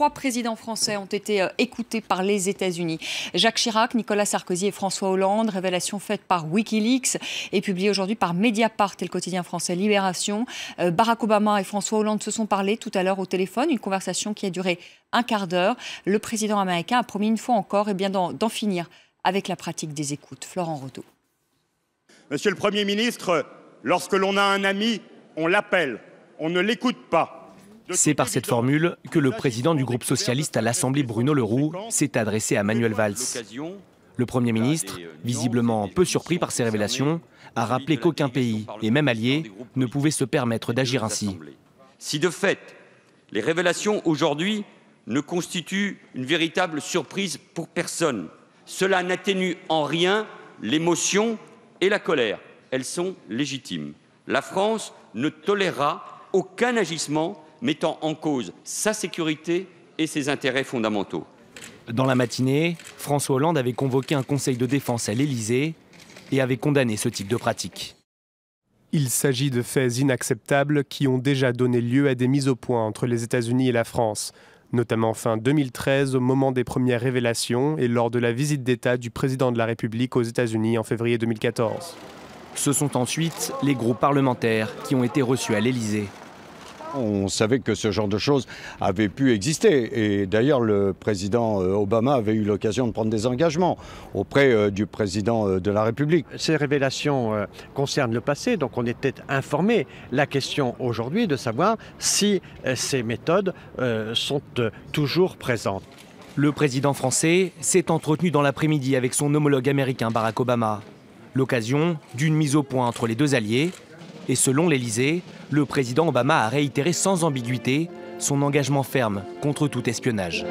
Trois présidents français ont été écoutés par les États-Unis. Jacques Chirac, Nicolas Sarkozy et François Hollande. Révélation faite par Wikileaks et publiée aujourd'hui par Mediapart et le quotidien français Libération. Barack Obama et François Hollande se sont parlé tout à l'heure au téléphone. Une conversation qui a duré un quart d'heure. Le président américain a promis une fois encore d'en finir avec la pratique des écoutes. Florent Rodeau. Monsieur le Premier ministre, lorsque l'on a un ami, on l'appelle, on ne l'écoute pas. C'est par cette formule que le président du groupe socialiste à l'Assemblée, Bruno Le Roux, s'est adressé à Manuel Valls. Le Premier ministre, visiblement peu surpris par ces révélations, a rappelé qu'aucun pays, et même allié, ne pouvait se permettre d'agir ainsi. Si de fait, les révélations aujourd'hui ne constituent une véritable surprise pour personne, cela n'atténue en rien l'émotion et la colère. Elles sont légitimes. La France ne tolérera aucun agissement mettant en cause sa sécurité et ses intérêts fondamentaux. Dans la matinée, François Hollande avait convoqué un conseil de défense à l'Élysée et avait condamné ce type de pratique. Il s'agit de faits inacceptables qui ont déjà donné lieu à des mises au point entre les États-Unis et la France, notamment fin 2013 au moment des premières révélations et lors de la visite d'État du président de la République aux États-Unis en février 2014. Ce sont ensuite les groupes parlementaires qui ont été reçus à l'Élysée. On savait que ce genre de choses avait pu exister. Et d'ailleurs, le président Obama avait eu l'occasion de prendre des engagements auprès du président de la République. Ces révélations concernent le passé, donc on était informé. La question aujourd'hui est de savoir si ces méthodes sont toujours présentes. Le président français s'est entretenu dans l'après-midi avec son homologue américain Barack Obama. L'occasion d'une mise au point entre les deux alliés. Et selon l'Élysée, le président Obama a réitéré sans ambiguïté son engagement ferme contre tout espionnage.